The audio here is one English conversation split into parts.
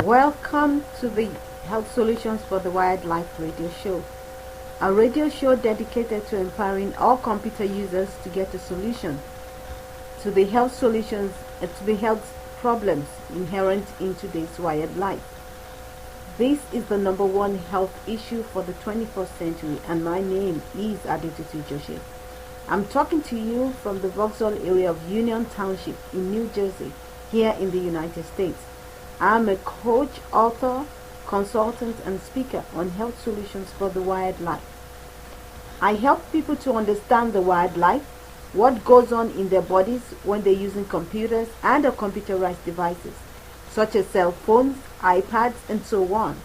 Welcome to the Health Solutions for the Wired Life radio show, a radio show dedicated to empowering all computer users to get a solution to the health solutions to the health problems inherent in today's wired life. This is the number one health issue for the 21st century, and my name is Adetutu Joshi. I'm talking to you from the Vauxhall area of Union Township in New Jersey, here in the United States. I'm a coach, author, consultant, and speaker on health solutions for the wired life. I help people to understand the wired life, what goes on in their bodies when they're using computers and or computerized devices, such as cell phones, iPads, and so on.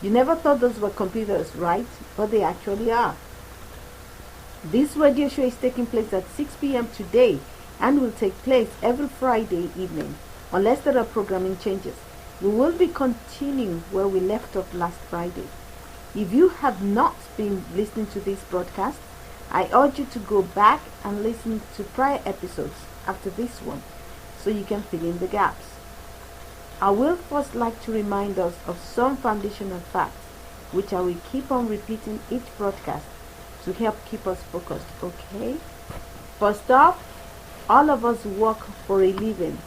You never thought those were computers, right? But they actually are. This radio show is taking place at 6 p.m. today and will take place every Friday evening, unless there are programming changes. We will be continuing where we left off last Friday. If you have not been listening to this broadcast, I urge you to go back and listen to prior episodes after this one so you can fill in the gaps. I will first like to remind us of some foundational facts which I will keep on repeating each broadcast to help keep us focused, okay? First off, all of us work for a living,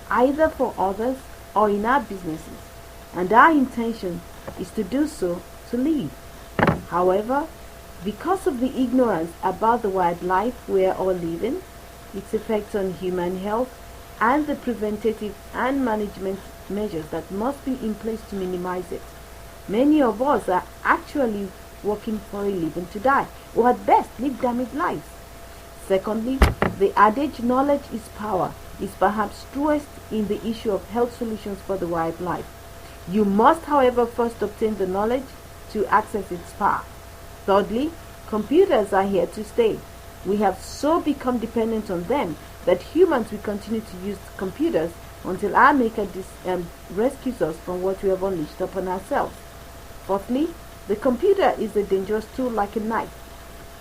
either for others or in our businesses, and our intention is to do so to live. However, because of the ignorance about the wild life we are all living, its effects on human health, and the preventative and management measures that must be in place to minimize it, many of us are actually working for a living to die, or at best live damaged lives. Secondly, the adage knowledge is power is perhaps truest in the issue of health solutions for the wild life. You must, however, first obtain the knowledge to access its power. Thirdly, computers are here to stay. We have so become dependent on them that humans will continue to use computers until our Maker rescues us from what we have unleashed upon ourselves. Fourthly, the computer is a dangerous tool like a knife.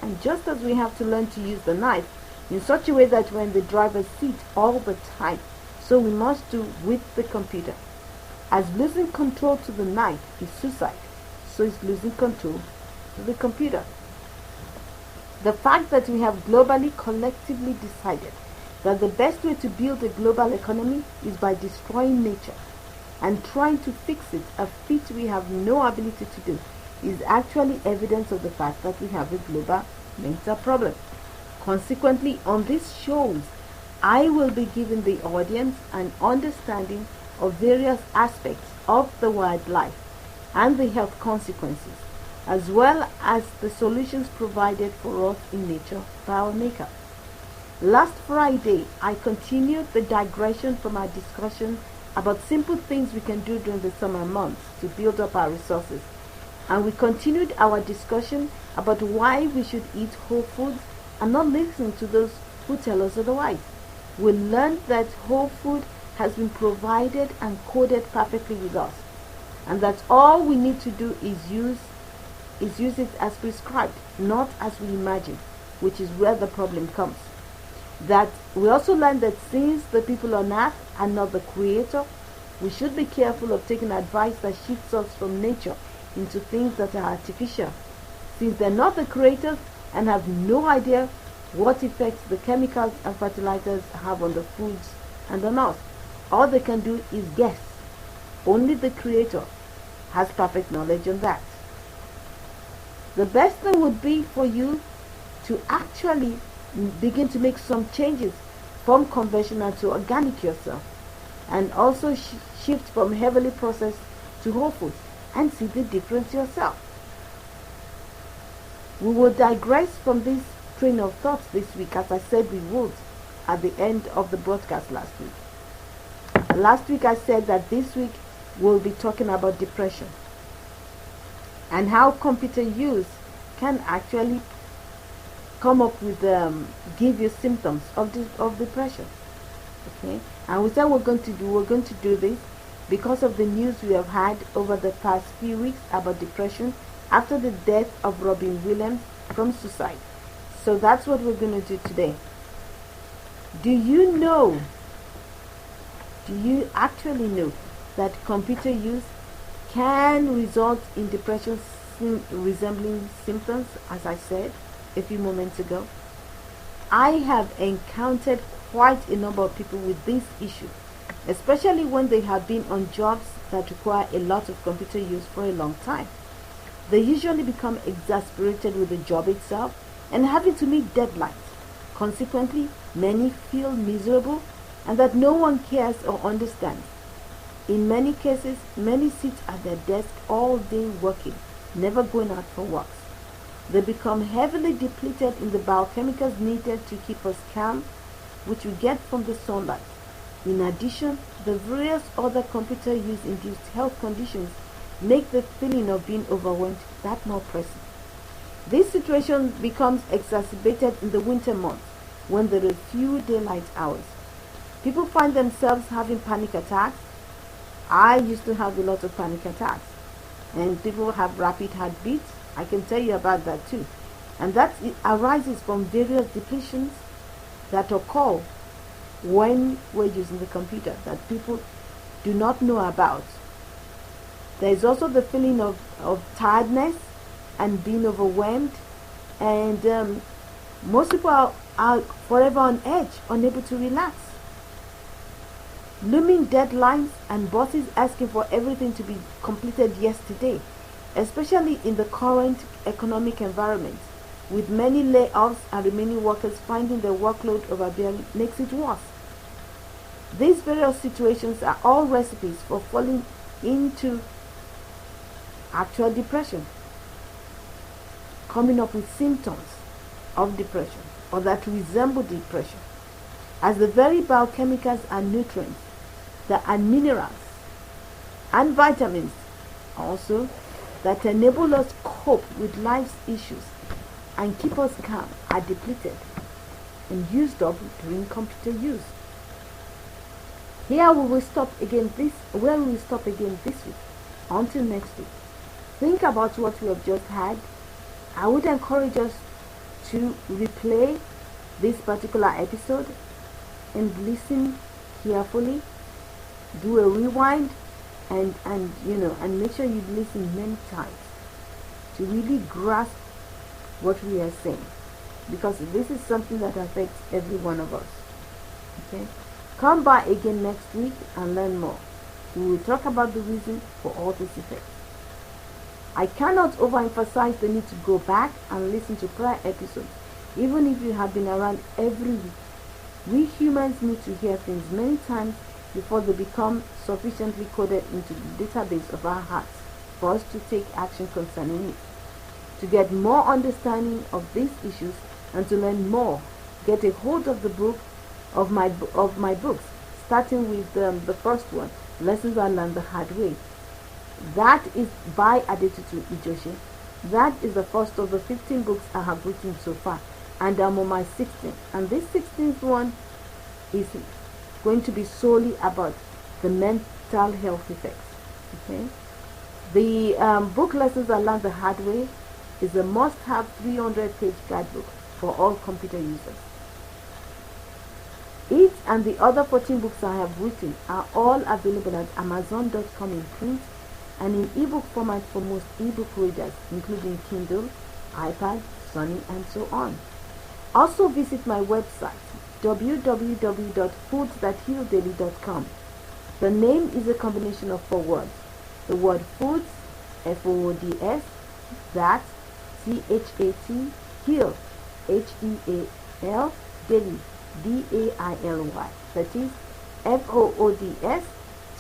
And just as we have to learn to use the knife in such a way that when the driver's seat all the time, so we must do with the computer. As losing control to the knife is suicide, so is losing control to the computer. The fact that we have globally collectively decided that the best way to build a global economy is by destroying nature and trying to fix it, a feat we have no ability to do, is actually evidence of the fact that we have a global mental problem. Consequently, on these shows, I will be giving the audience an understanding of various aspects of the wildlife and the health consequences, as well as the solutions provided for us in nature by our Maker. Last Friday, I continued the digression from our discussion about simple things we can do during the summer months to build up our resources. And we continued our discussion about why we should eat whole foods and not listen to those who tell us otherwise. We learned that whole food has been provided and coded perfectly with us, and that all we need to do is use it as prescribed, not as we imagine, which is where the problem comes. That we also learned that since the people on earth are not the creator, we should be careful of taking advice that shifts us from nature into things that are artificial, since they're not the creators and have no idea what effects the chemicals and fertilizers have on the foods and on us. All they can do is guess. Only the creator has perfect knowledge on that. The best thing would be for you to actually begin to make some changes from conventional to organic yourself, and also shift from heavily processed to whole foods and see the difference yourself. We will digress from this train of thoughts this week, as I said we would at the end of the broadcast last week. Last week I said that this week we'll be talking about depression and how computer use can actually come up with give you symptoms of depression. Okay, and we said we're going to do this because of the news we have had over the past few weeks about depression after the death of Robin Williams from suicide. So that's what we're going to do today. Do you actually know that computer use can result in depression resembling symptoms, as I said a few moments ago. I have encountered quite a number of people with this issue, especially when they have been on jobs that require a lot of computer use for a long time. They usually become exasperated with the job itself and having to meet deadlines. Consequently, many feel miserable and that no one cares or understands. In many cases, many sit at their desk all day working, never going out for walks. They become heavily depleted in the biochemicals needed to keep us calm, which we get from the sunlight. In addition, the various other computer use-induced health conditions make the feeling of being overwhelmed that more pressing. This situation becomes exacerbated in the winter months when there are few daylight hours. People find themselves having panic attacks. I used to have a lot of panic attacks. And people have rapid heartbeats. I can tell you about that too. And that arises from various depletions that occur when we're using the computer that people do not know about. There is also the feeling of tiredness and being overwhelmed, and most people are forever on edge, unable to relax. Looming deadlines and bosses asking for everything to be completed yesterday, especially in the current economic environment, with many layoffs and remaining workers finding their workload overbearing makes it worse. These various situations are all recipes for falling into actual depression, coming up with symptoms of depression or that resemble depression, as the very biochemicals and nutrients, and minerals and vitamins also that enable us to cope with life's issues and keep us calm are depleted and used up during computer use. Here we will stop again this week. Until next week. Think about what we have just had. I would encourage us to replay this particular episode and listen carefully. Do a rewind and make sure you listen many times to really grasp what we are saying, because this is something that affects every one of us. Okay? Come by again next week and learn more. We will talk about the reason for all these effects. I cannot overemphasize the need to go back and listen to prior episodes, even if you have been around every week. We humans need to hear things many times before they become sufficiently coded into the database of our hearts for us to take action concerning it. To get more understanding of these issues and to learn more, get a hold of the book of my books, starting with the first one, Lessons I Learned the Hard Way. That is by Adetutu Ijoshi. That is the first of the 15 books I have written so far, and I'm on my 16th. And this 16th one is going to be solely about the mental health effects. Okay, the book Lessons I Learned the Hard Way is a must-have 300-page guidebook for all computer users. It and the other 14 books I have written are all available at Amazon.com in print and in ebook format for most ebook readers, including Kindle, iPad, Sony, and so on. Also visit my website www.foodsthathealdaily.com. The name is a combination of 4 words. The word foods, F-O-O-D-S, that, C-H-A-T, heal, H-E-A-L, daily, D-A-I-L-Y. That is F-O-O-D-S,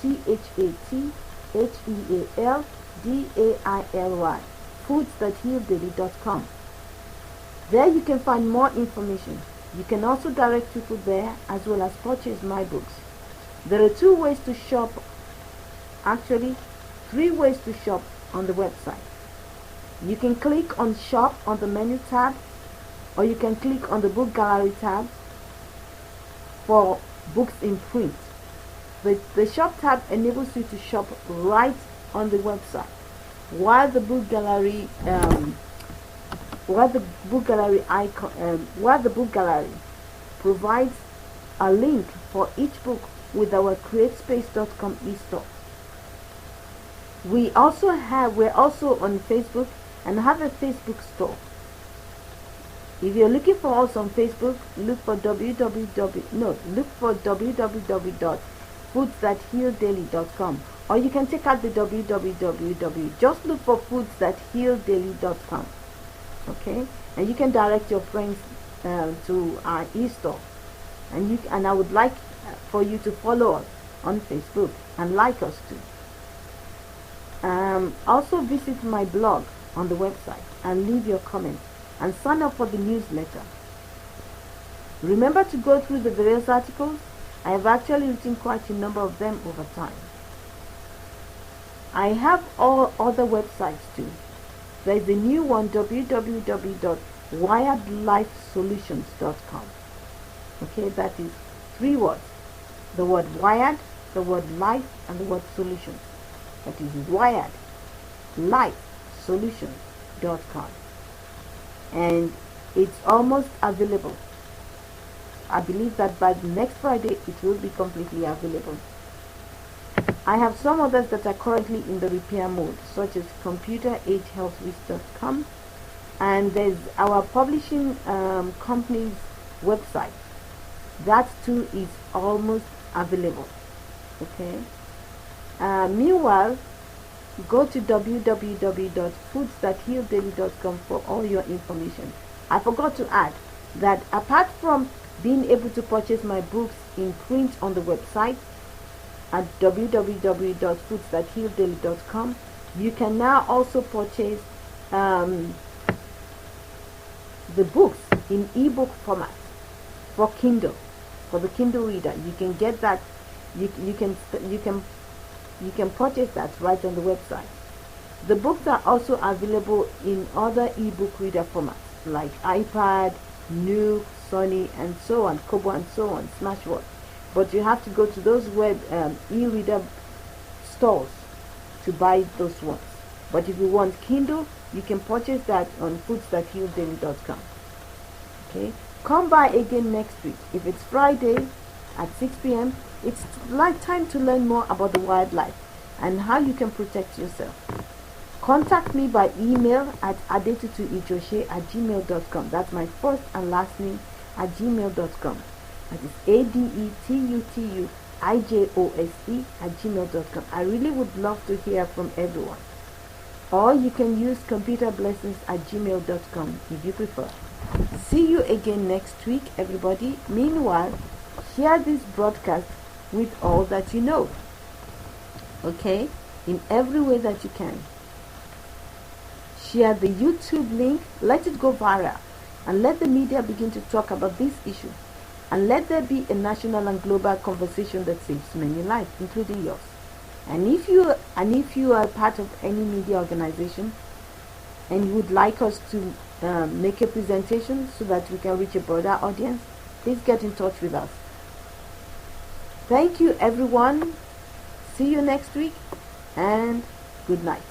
T-H-A-T, H-E-A-L, D-A-I-L-Y. foodsthathealdaily.com. There you can find more information. You can also direct people there as well as purchase my books. There are 2 ways to shop, actually 3 ways to shop on the website. You can click on shop on the menu tab, or you can click on the book gallery tab for books in print. The shop tab enables you to shop right on the website, while the book gallery provides a link for each book with our createspace.com e-store. we're also on Facebook and have a Facebook store. If you're looking for us on Facebook, look for www.foodsthathealdaily.com, or you can take out the www. Just look for foodsthathealdaily.com. Okay, and you can direct your friends to our e-store, and I would like for you to follow us on Facebook and like us too. Also visit my blog on the website and leave your comments and sign up for the newsletter. Remember to go through the various articles. I have actually written quite a number of them over time. I have all other websites too. There is a new one, www.wiredlifesolutions.com. Okay, that is 3 words. The word wired, the word life, and the word solutions. That is wiredlifesolutions.com. And it's almost available. I believe that by the next Friday it will be completely available. I have some others that are currently in the repair mode, such as computeragehealthrisk.com, and there's our publishing company's website. That too is almost available. Okay. Meanwhile, go to www.foodsthathealdaily.com for all your information. I forgot to add that apart from being able to purchase my books in print on the website at www.foodsthathealdaily.com, you can now also purchase the books in ebook format for Kindle, for the Kindle reader. You can get that. You can purchase that right on the website. The books are also available in other ebook reader formats like iPad, Nook, Sony, and so on, Kobo, and so on, Smashwords. But you have to go to those web e-reader stores to buy those ones. But if you want Kindle, you can purchase that on foodsthathealdaily.com. Okay, come by again next week. If it's Friday at 6 p.m., it's like time to learn more about the wildlife and how you can protect yourself. Contact me by email at adetutuijoshe@gmail.com. That's my first and last name at gmail.com. That is adetutuijose@gmail.com. I really would love to hear from everyone. Or you can use computerblessings@gmail.com if you prefer. See you again next week, everybody. Meanwhile, share this broadcast with all that you know. Okay? In every way that you can. Share the YouTube link, let it go viral, and let the media begin to talk about this issue. And let there be a national and global conversation that saves many lives, including yours. And if you are part of any media organization and you would like us to make a presentation so that we can reach a broader audience, please get in touch with us. Thank you, everyone. See you next week, and good night.